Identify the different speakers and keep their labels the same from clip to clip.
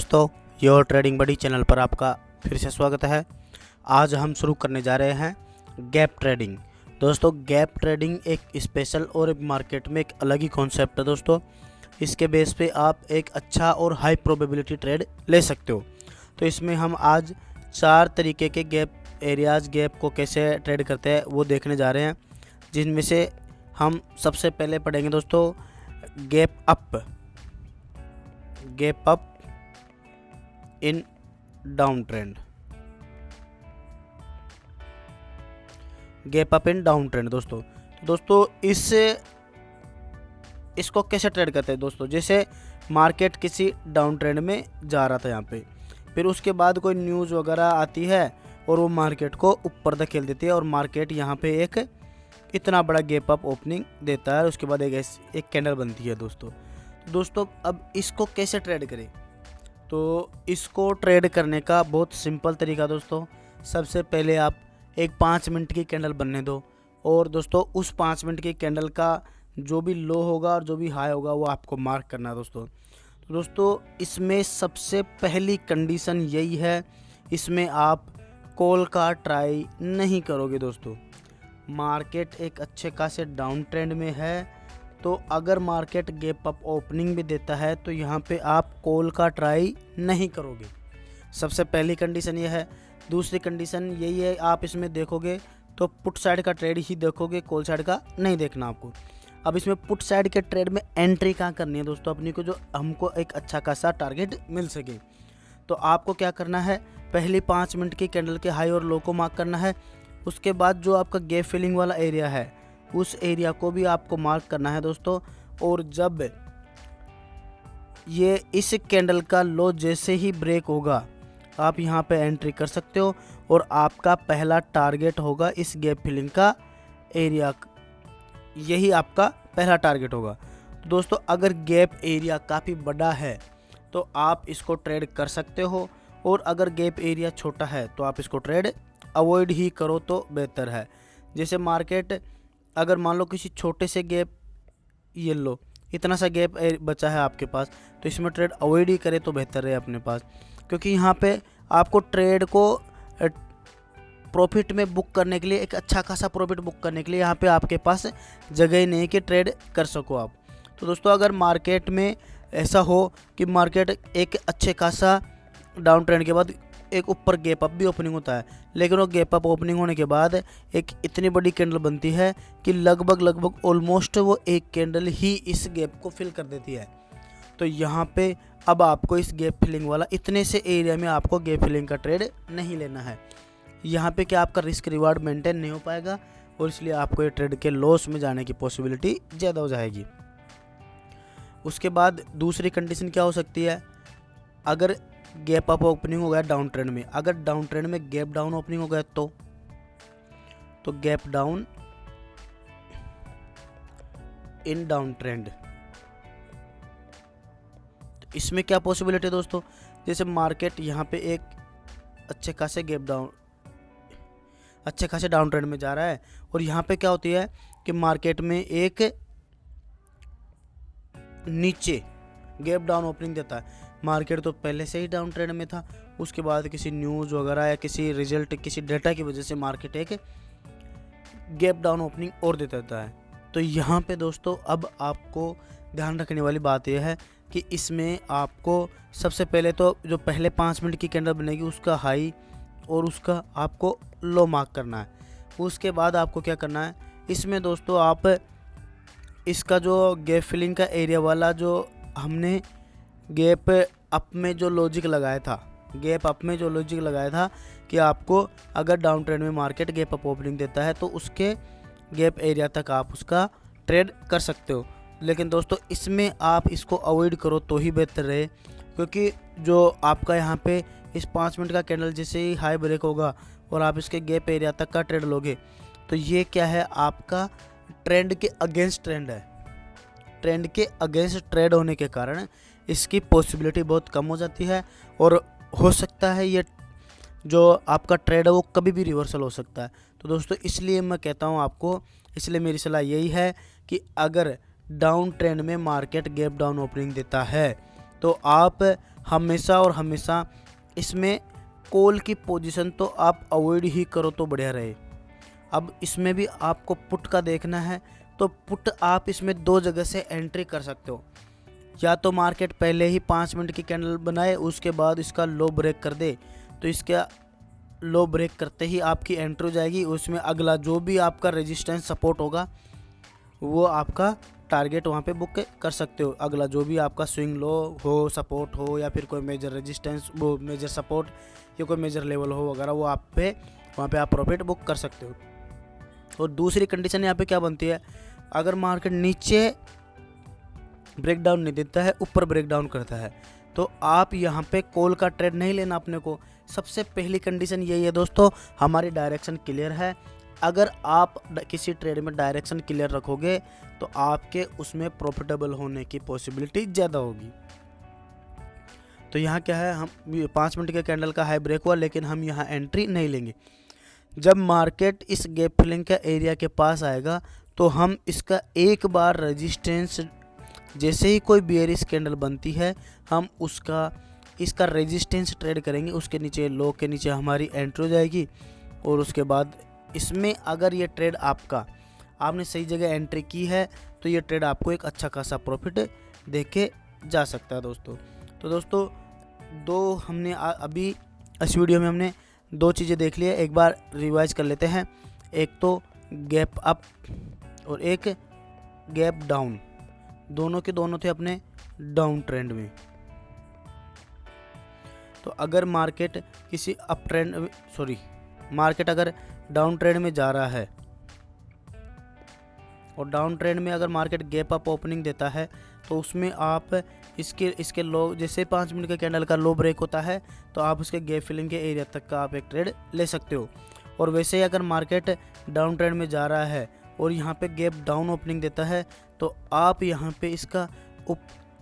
Speaker 1: दोस्तों, your trading buddy channel पर आपका फिर से स्वागत है। आज हम शुरू करने जा रहे हैं गैप ट्रेडिंग। दोस्तों, गैप ट्रेडिंग एक स्पेशल और मार्केट में एक अलग ही कॉन्सेप्ट है। दोस्तों, इसके बेस पे आप एक अच्छा और हाई प्रोबेबिलिटी ट्रेड ले सकते हो। तो इसमें हम आज 4 तरीके के गैप को कैसे ट्रेड करते हैं वो देखने जा रहे हैं, जिनमें से हम सबसे पहले पढ़ेंगे दोस्तों gap up in down trend. Gap up in down trend दोस्तों इसको कैसे ट्रेड करते हैं दोस्तों। जैसे मार्केट किसी डाउन ट्रेंड में जा रहा था यहाँ पे, फिर उसके बाद कोई न्यूज़ वगैरह आती है और वो मार्केट को ऊपर धकेल देती है और मार्केट यहाँ पे एक इतना बड़ा गैप अप ओपनिंग देता है। उसके बाद एक कैंडल बनती है दोस्तों। अब इसको कैसे ट्रेड करें, तो इसको ट्रेड करने का बहुत सिंपल तरीका दोस्तों। सबसे पहले आप एक 5 मिनट की कैंडल बनने दो और दोस्तों उस 5 मिनट की कैंडल का जो भी लो होगा और जो भी हाई होगा वो आपको मार्क करना है दोस्तों। तो दोस्तों इसमें सबसे पहली कंडीशन यही है, इसमें आप कॉल का ट्राई नहीं करोगे दोस्तों। मार्केट एक अच्छे खासे डाउन ट्रेंड में है, तो अगर मार्केट गैप अप ओपनिंग भी देता है तो यहाँ पे आप कॉल का ट्राई नहीं करोगे। सबसे पहली कंडीशन ये है। दूसरी कंडीशन यही है, आप इसमें देखोगे तो पुट साइड का ट्रेड ही देखोगे, कॉल साइड का नहीं देखना आपको। अब इसमें पुट साइड के ट्रेड में एंट्री कहाँ करनी है दोस्तों अपनी को, जो हमको एक अच्छा खासा टारगेट मिल सके। तो आपको क्या करना है, पहली 5 मिनट की कैंडल के हाई और लो को मार्क करना है। उसके बाद जो आपका गैप फिलिंग वाला एरिया है उस एरिया को भी आपको मार्क करना है दोस्तों। और जब ये इस कैंडल का लो जैसे ही ब्रेक होगा आप यहाँ पे एंट्री कर सकते हो और आपका पहला टारगेट होगा इस गैप फिलिंग का एरिया, यही आपका पहला टारगेट होगा। तो दोस्तों अगर गैप एरिया काफ़ी बड़ा है तो आप इसको ट्रेड कर सकते हो, और अगर गैप एरिया छोटा है तो आप इसको ट्रेड अवॉइड ही करो तो बेहतर है। जैसे मार्केट अगर मान लो किसी छोटे से गैप, ये लो इतना सा गैप बचा है आपके पास, तो इसमें ट्रेड अवॉइड ही करे तो बेहतर है अपने पास, क्योंकि यहाँ पे आपको ट्रेड को प्रॉफिट में बुक करने के लिए, एक अच्छा खासा प्रॉफिट बुक करने के लिए यहाँ पे आपके पास जगह ही नहीं है कि ट्रेड कर सको आप। तो दोस्तों अगर मार्केट में ऐसा हो कि मार्केट एक अच्छे खासा डाउन ट्रेंड के बाद एक ऊपर गैप अप भी ओपनिंग होता है, लेकिन वो गैप अप ओपनिंग होने के बाद एक इतनी बड़ी कैंडल बनती है कि लगभग ऑलमोस्ट वो एक कैंडल ही इस गैप को फिल कर देती है। तो यहाँ पे अब आपको इस गैप फिलिंग वाला इतने से एरिया में आपको गैप फिलिंग का ट्रेड नहीं लेना है। यहाँ पे क्या आपका रिस्क रिवार्ड मेंटेन नहीं हो पाएगा और इसलिए आपको ये ट्रेड के लॉस में जाने की पॉसिबिलिटी ज़्यादा हो जाएगी। उसके बाद दूसरी कंडीशन क्या हो सकती है, अगर गैप अप ओपनिंग हो गया डाउन ट्रेंड में, अगर डाउन ट्रेंड में गैप डाउन ओपनिंग हो गया तो gap down in down trend, तो इसमें क्या पॉसिबिलिटी है दोस्तों। जैसे मार्केट यहाँ पे एक अच्छे खासे डाउन ट्रेंड में जा रहा है और यहाँ पे क्या होती है कि मार्केट में एक नीचे गैप डाउन ओपनिंग देता है। मार्केट तो पहले से ही डाउन ट्रेंड में था, उसके बाद किसी न्यूज़ वगैरह या किसी रिजल्ट, किसी डेटा की वजह से मार्केट एक गैप डाउन ओपनिंग और दे देता है। तो यहाँ पे दोस्तों अब आपको ध्यान रखने वाली बात यह है कि इसमें आपको सबसे पहले तो जो पहले 5 मिनट की कैंडल बनेगी उसका हाई और उसका आपको लो मार्क करना है। उसके बाद आपको क्या करना है, इसमें दोस्तों आप इसका जो गैप फिलिंग का एरिया वाला, जो हमने गैप अप में जो लॉजिक लगाया था कि आपको अगर डाउन ट्रेंड में मार्केट गैप अप ओपनिंग देता है तो उसके गैप एरिया तक आप उसका ट्रेड कर सकते हो। लेकिन दोस्तों इसमें आप इसको अवॉइड करो तो ही बेहतर रहे, क्योंकि जो आपका यहाँ पे इस 5 मिनट का कैंडल जैसे ही हाई ब्रेक होगा और आप इसके गैप एरिया तक का ट्रेड लोगे तो ये क्या है, आपका ट्रेंड के अगेंस्ट ट्रेंड है। ट्रेंड के अगेंस्ट ट्रेड होने के कारण इसकी पॉसिबिलिटी बहुत कम हो जाती है और हो सकता है ये जो आपका ट्रेड है वो कभी भी रिवर्सल हो सकता है। तो दोस्तों इसलिए मैं कहता हूँ आपको, इसलिए मेरी सलाह यही है कि अगर डाउन ट्रेंड में मार्केट गैप डाउन ओपनिंग देता है तो आप हमेशा और हमेशा इसमें कॉल की पोजीशन तो आप अवॉइड ही करो तो बढ़िया रहे। अब इसमें भी आपको पुट का देखना है, तो पुट आप इसमें 2 जगह से एंट्री कर सकते हो। या तो मार्केट पहले ही 5 मिनट की कैंडल बनाए, उसके बाद इसका लो ब्रेक कर दे, तो इसका लो ब्रेक करते ही आपकी एंट्री हो जाएगी। उसमें अगला जो भी आपका रेजिस्टेंस सपोर्ट होगा वो आपका टारगेट वहाँ पे बुक कर सकते हो। अगला जो भी आपका स्विंग लो हो, सपोर्ट हो, या फिर कोई मेजर रेजिस्टेंस, वो मेजर सपोर्ट या कोई मेजर लेवल हो वगैरह, वो आप पे वहाँ पे आप प्रॉफिट बुक कर सकते हो। और दूसरी कंडीशन यहाँ पे क्या बनती है, अगर मार्केट नीचे ब्रेकडाउन नहीं देता है, ऊपर ब्रेकडाउन करता है, तो आप यहाँ पे कॉल का ट्रेड नहीं लेना अपने को। सबसे पहली कंडीशन यही है दोस्तों, हमारी डायरेक्शन क्लियर है। अगर आप किसी ट्रेड में डायरेक्शन क्लियर रखोगे तो आपके उसमें प्रॉफिटेबल होने की पॉसिबिलिटी ज़्यादा होगी। तो यहाँ क्या है, हम 5 मिनट के कैंडल का हाई ब्रेक हुआ, लेकिन हम यहाँ एंट्री नहीं लेंगे। जब मार्केट इस गैप फिलिंग का एरिया के पास आएगा तो हम इसका एक बार रेजिस्टेंस, जैसे ही कोई बेयरिश कैंडल बनती है, हम इसका रेजिस्टेंस ट्रेड करेंगे। उसके नीचे, लो के नीचे हमारी एंट्री हो जाएगी। और उसके बाद इसमें अगर ये ट्रेड आपने सही जगह एंट्री की है तो ये ट्रेड आपको एक अच्छा खासा प्रॉफिट देके जा सकता है दोस्तों। तो दोस्तों हमने अभी इस वीडियो में हमने 2 चीज़ें देख ली है, एक बार रिवाइज कर लेते हैं। एक तो गैप अप और एक गैप डाउन, दोनों के दोनों थे अपने डाउन ट्रेंड में। तो अगर मार्केट मार्केट अगर डाउन ट्रेंड में जा रहा है और डाउन ट्रेंड में अगर मार्केट गैप अप ओपनिंग देता है, तो उसमें आप इसके लो, जैसे 5 मिनट के कैंडल का लो ब्रेक होता है, तो आप उसके गैप फिलिंग के एरिया तक का आप एक ट्रेड ले सकते हो। और वैसे ही अगर मार्केट डाउन ट्रेंड में जा रहा है और यहाँ पे गैप डाउन ओपनिंग देता है, तो आप यहाँ पे इसका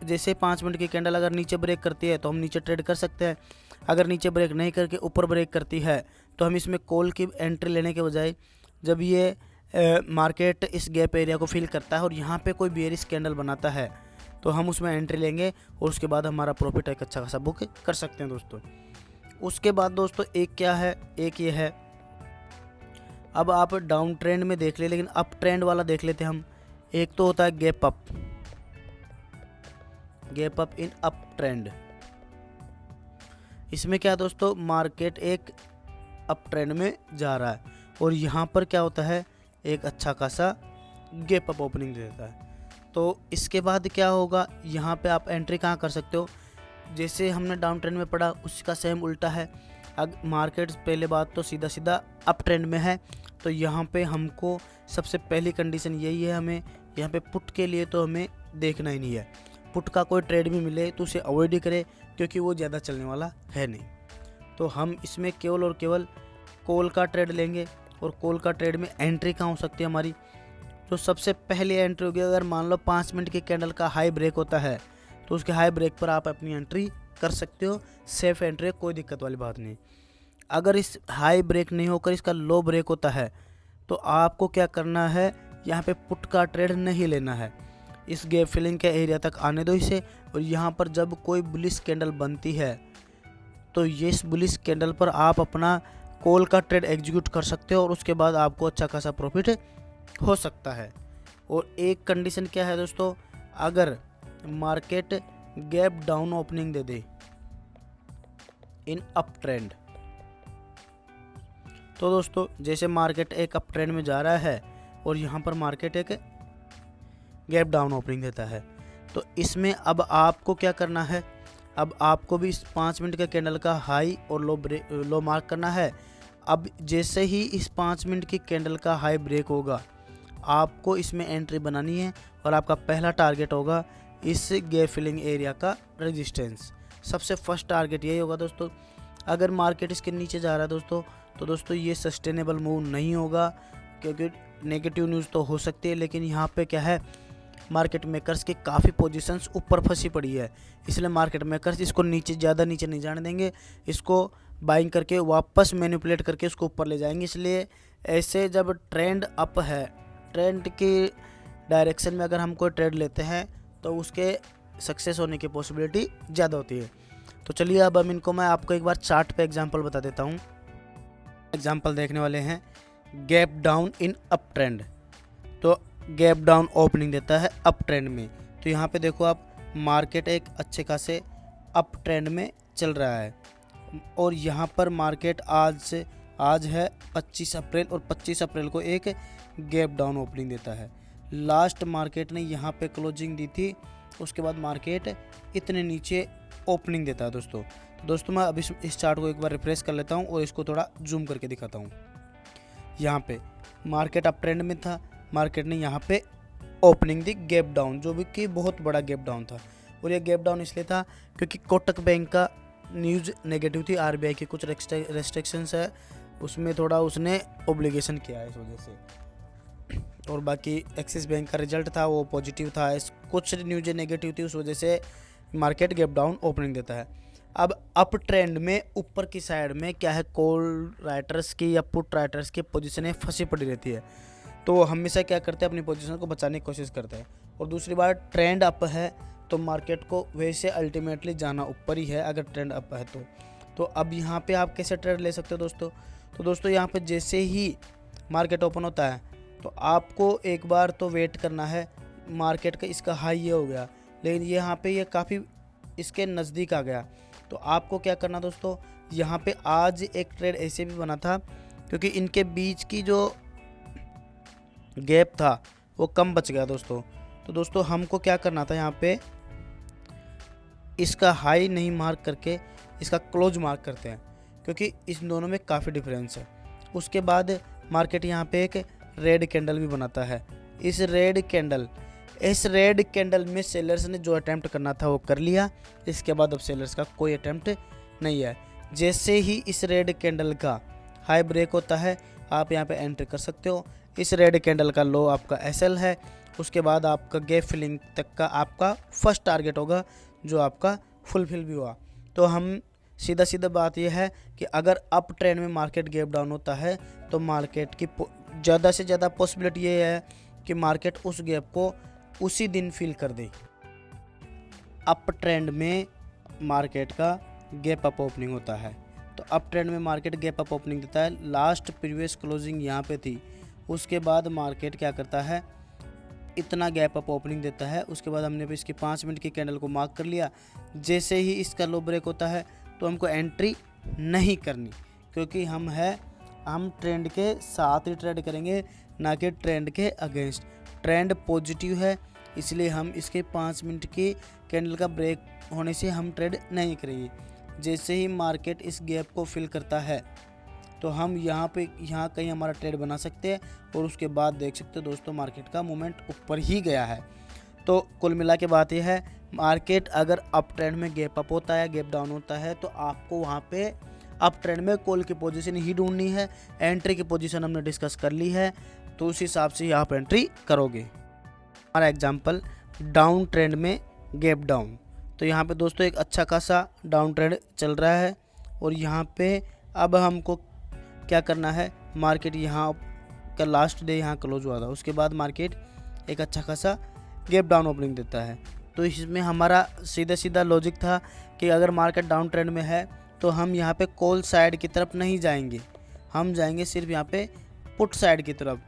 Speaker 1: जैसे 5 मिनट की कैंडल अगर नीचे ब्रेक करती है तो हम नीचे ट्रेड कर सकते हैं। अगर नीचे ब्रेक नहीं करके ऊपर ब्रेक करती है तो हम इसमें कॉल की एंट्री लेने के बजाय, जब ये मार्केट इस गैप एरिया को फिल करता है और यहाँ पे कोई बेयरिश कैंडल बनाता है, तो हम उसमें एंट्री लेंगे और उसके बाद हमारा प्रॉफिट एक अच्छा खासा बुक कर सकते हैं दोस्तों। उसके बाद दोस्तों एक क्या है, एक ये है, अब आप डाउन ट्रेंड में देख ले, लेकिन अप ट्रेंड वाला देख लेते हैं हम। एक तो होता है gap up in up trend. इसमें क्या दोस्तों, मार्केट एक अप ट्रेंड में जा रहा है और यहाँ पर क्या होता है, एक अच्छा खासा गैप अप ओपनिंग देता है। तो इसके बाद क्या होगा, यहाँ पे आप एंट्री कहाँ कर सकते हो, जैसे हमने डाउन ट्रेंड में पढ़ा उसका सेम उल्टा है। अब मार्केट पहले बात तो सीधा अप ट्रेंड में है, तो यहाँ पे हमको सबसे पहली कंडीशन यही है, हमें यहाँ पे पुट के लिए तो हमें देखना ही नहीं है। पुट का कोई ट्रेड भी मिले तो उसे अवॉइड ही करें, क्योंकि वो ज़्यादा चलने वाला है नहीं। तो हम इसमें केवल और केवल कॉल का ट्रेड लेंगे। और कॉल का ट्रेड में एंट्री कहाँ हो सकती है हमारी, तो सबसे पहले एंट्री होगी, अगर मान लो 5 मिनट की कैंडल का हाई ब्रेक होता है तो उसके हाई ब्रेक पर आप अपनी एंट्री कर सकते हो। सेफ एंट्री, कोई दिक्कत वाली बात नहीं। अगर इस हाई ब्रेक नहीं होकर इसका लो ब्रेक होता है तो आपको क्या करना है, यहाँ पे पुट का ट्रेड नहीं लेना है। इस गैप फिलिंग के एरिया तक आने दो इसे, और यहाँ पर जब कोई बुलिश कैंडल बनती है तो ये इस बुलिश कैंडल पर आप अपना कॉल का ट्रेड एग्जीक्यूट कर सकते हो और उसके बाद आपको अच्छा खासा प्रॉफिट हो सकता है। और एक कंडीशन क्या है दोस्तों, अगर market gap down opening they they in up trend, तो दोस्तों जैसे मार्केट एक अप ट्रेंड में जा रहा है और यहाँ पर मार्केट एक गैप डाउन ओपनिंग देता है, तो इसमें अब आपको क्या करना है, अब आपको भी इस 5 मिनट के कैंडल का हाई और लो मार्क करना है। अब जैसे ही इस 5 मिनट की कैंडल का हाई ब्रेक होगा, आपको इसमें एंट्री बनानी है और आपका पहला टारगेट होगा इस गैप फिलिंग एरिया का रेजिस्टेंस। सबसे फर्स्ट टारगेट यही होगा दोस्तों। अगर मार्केट इसके नीचे जा रहा है दोस्तों, तो दोस्तों ये सस्टेनेबल मूव नहीं होगा, क्योंकि नेगेटिव न्यूज़ तो हो सकती है, लेकिन यहाँ पे क्या है, मार्केट मेकर्स की काफ़ी पोजीशंस ऊपर फंसी पड़ी है, इसलिए मार्केट मेकर्स इसको ज़्यादा नीचे नहीं जाने देंगे। इसको बाइंग करके वापस मैनिपुलेट करके उसको ऊपर ले जाएंगे। इसलिए ऐसे जब ट्रेंड अप है, ट्रेंड की डायरेक्शन में अगर हम कोई ट्रेड लेते हैं तो उसके सक्सेस होने की पॉसिबिलिटी ज़्यादा होती है। तो चलिए अब हम इनको मैं आपको एक बार चार्ट पे एग्जांपल बता देता हूँ। एग्जांपल देखने वाले हैं gap down in up trend. तो गैप डाउन ओपनिंग देता है अप ट्रेंड में। तो यहाँ पे देखो आप, मार्केट एक अच्छे खासे अप ट्रेंड में चल रहा है और यहाँ पर मार्केट आज है 25 अप्रैल और 25 अप्रैल को एक गैप डाउन ओपनिंग देता है। लास्ट मार्केट ने यहाँ पे क्लोजिंग दी थी, उसके बाद मार्केट इतने नीचे ओपनिंग देता है दोस्तों। तो दोस्तों मैं अभी इस चार्ट को एक बार रिफ्रेश कर लेता हूँ और इसको थोड़ा जूम करके दिखाता हूँ। यहाँ पे मार्केट अप ट्रेंड में था, मार्केट ने यहाँ पे ओपनिंग दी गैप डाउन, जो भी कि बहुत बड़ा गैप डाउन था। और ये गैप डाउन इसलिए था क्योंकि कोटक बैंक का न्यूज़ नेगेटिव थी, आरबीआई की कुछ रेस्ट्रिक्शंस है उसमें थोड़ा उसने ऑब्लिगेशन किया है इस वजह से। और बाकी एक्सिस बैंक का रिजल्ट था वो पॉजिटिव था, कुछ न्यूज़ नेगेटिव थी, उस वजह से मार्केट गैप डाउन ओपनिंग देता है। अब अप ट्रेंड में ऊपर की साइड में क्या है, कॉल राइटर्स की या पुट राइटर्स की पोजीशनें फंसी पड़ी रहती है। तो वो हमेशा क्या करते हैं, अपनी पोजीशन को बचाने की कोशिश करते हैं। और दूसरी बात, ट्रेंड अप है तो मार्केट को वैसे अल्टीमेटली जाना ऊपर ही है अगर ट्रेंड अप है तो अब यहाँ पे आप कैसे ट्रेड ले सकते हो दोस्तों। तो दोस्तों यहाँ पे जैसे ही मार्केट ओपन होता है तो आपको एक बार तो वेट करना है। मार्केट का इसका हाई ये हो गया, लेकिन यहाँ पे ये काफ़ी इसके नज़दीक आ गया। तो आपको क्या करना दोस्तों, यहाँ पे आज एक ट्रेड ऐसे भी बना था क्योंकि इनके बीच की जो गैप था वो कम बच गया दोस्तों। तो दोस्तों हमको क्या करना था, यहाँ पे इसका हाई नहीं मार्क करके इसका क्लोज मार्क करते हैं क्योंकि इस दोनों में काफ़ी डिफरेंस है। उसके बाद मार्केट यहाँ पे एक रेड कैंडल भी बनाता है। इस रेड कैंडल में सेलर्स ने जो अटैम्प्ट करना था वो कर लिया। इसके बाद अब सेलर्स का कोई अटैम्प्ट नहीं है। जैसे ही इस रेड कैंडल का हाई ब्रेक होता है आप यहाँ पे एंट्री कर सकते हो। इस रेड कैंडल का लो आपका एसएल है। उसके बाद आपका गैप फिलिंग तक का आपका फर्स्ट टारगेट होगा जो आपका फुलफिल भी हुआ। तो हम सीधा बात यह है कि अगर अप ट्रेंड में मार्केट गैप डाउन होता है तो मार्केट की ज़्यादा से ज़्यादा पॉसिबिलिटी ये है कि मार्केट उस गैप को उसी दिन फिल कर दे। अप ट्रेंड में मार्केट का गैप अप ओपनिंग होता है तो अप ट्रेंड में मार्केट गैप अप ओपनिंग देता है। लास्ट प्रीवियस क्लोजिंग यहाँ पे थी, उसके बाद मार्केट क्या करता है, इतना गैप अप ओपनिंग देता है। उसके बाद हमने भी इसकी 5 मिनट की कैंडल को मार्क कर लिया। जैसे ही इसका लो ब्रेक होता है तो हमको एंट्री नहीं करनी क्योंकि हम ट्रेंड के साथ ही ट्रेड करेंगे, ना कि ट्रेंड के अगेंस्ट। ट्रेंड पॉजिटिव है इसलिए हम इसके 5 मिनट की कैंडल का ब्रेक होने से हम ट्रेड नहीं करेंगे। जैसे ही मार्केट इस गैप को फिल करता है तो हम यहाँ कहीं हमारा ट्रेड बना सकते हैं और उसके बाद देख सकते हो दोस्तों मार्केट का मूवमेंट ऊपर ही गया है। तो कुल मिला के बात यह है, मार्केट अगर अप ट्रेंड में गैप अप होता है, गैप डाउन होता है तो आपको वहाँ पे अप ट्रेंड में कॉल की पोजीशन ही ढूंढनी है। एंट्री की पोजीशन हमने डिस्कस कर ली है तो उस हिसाब से आप एंट्री करोगे। हमारा एग्जांपल डाउन ट्रेंड में गैप डाउन। तो यहाँ पे दोस्तों एक अच्छा खासा डाउन ट्रेंड चल रहा है और यहाँ पे अब हमको क्या करना है, मार्केट यहाँ का लास्ट डे यहाँ क्लोज हुआ था, उसके बाद मार्केट एक अच्छा खासा गैप डाउन ओपनिंग देता है। तो इसमें हमारा सीधा लॉजिक था कि अगर मार्केट डाउन ट्रेंड में है तो हम यहाँ पे कॉल साइड की तरफ नहीं जाएंगे, हम जाएंगे सिर्फ यहाँ पे पुट साइड की तरफ।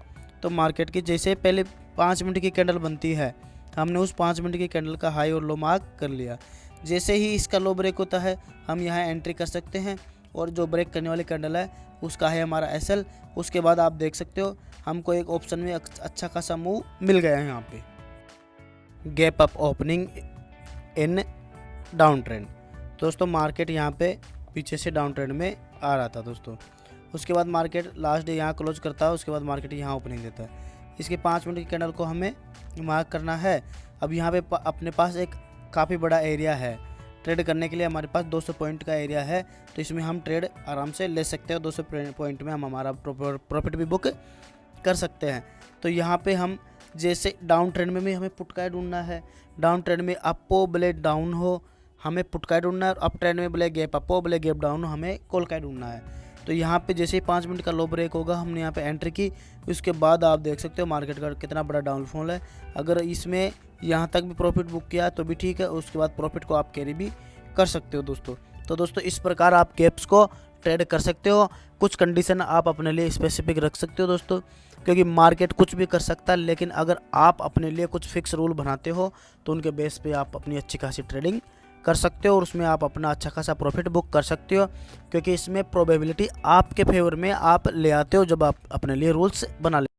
Speaker 1: तो मार्केट की जैसे पहले 5 मिनट की कैंडल बनती है, हमने उस 5 मिनट की कैंडल का हाई और लो मार्क कर लिया। जैसे ही इसका लो ब्रेक होता है हम यहाँ एंट्री कर सकते हैं और जो ब्रेक करने वाली कैंडल है उसका है हमारा एसएल। उसके बाद आप देख सकते हो हमको एक ऑप्शन में अच्छा खासा मूव मिल गया है। यहाँ पे gap up opening in down trend. दोस्तों मार्केट यहाँ पे पीछे से डाउन ट्रेंड में आ रहा था दोस्तों। उसके बाद मार्केट लास्ट डे यहाँ क्लोज करता है, उसके बाद मार्केट यहाँ ओपनिंग देता है। इसके 5 मिनट की कैंडल को हमें मार्क करना है। अब यहाँ पे अपने पास एक काफ़ी बड़ा एरिया है ट्रेड करने के लिए, हमारे पास 200 पॉइंट का एरिया है तो इसमें हम ट्रेड आराम से ले सकते हैं। 200 पॉइंट में हम हमारा प्रॉफिट भी बुक कर सकते हैं। तो यहाँ पे हम जैसे डाउन ट्रेंड में भी हमें पुट का ढूंढना है, डाउन ट्रेंड में अप हो बोले डाउन हो हमें पुट का ढूंढना है, और अप ट्रेंड में बोले गैप अप हो बोले गैप डाउन हो हमें कॉल का ढूंढना है। तो यहाँ पे जैसे ही 5 मिनट का लो ब्रेक होगा हमने यहाँ पे एंट्री की, उसके बाद आप देख सकते हो मार्केट का कितना बड़ा डाउनफॉल है। अगर इसमें यहाँ तक भी प्रॉफिट बुक किया तो भी ठीक है, उसके बाद प्रॉफिट को आप कैरी भी कर सकते हो दोस्तों। तो दोस्तों इस प्रकार आप कैप्स को ट्रेड कर सकते हो। कुछ कंडीशन आप अपने लिए स्पेसिफिक रख सकते हो दोस्तों, क्योंकि मार्केट कुछ भी कर सकता है, लेकिन अगर आप अपने लिए कुछ फिक्स रूल बनाते हो तो उनके बेस पे आप अपनी अच्छी खासी ट्रेडिंग कर सकते हो और उसमें आप अपना अच्छा खासा प्रॉफिट बुक कर सकते हो, क्योंकि इसमें प्रोबेबिलिटी आपके फेवर में आप ले आते हो जब आप अपने लिए रूल्स बना ले।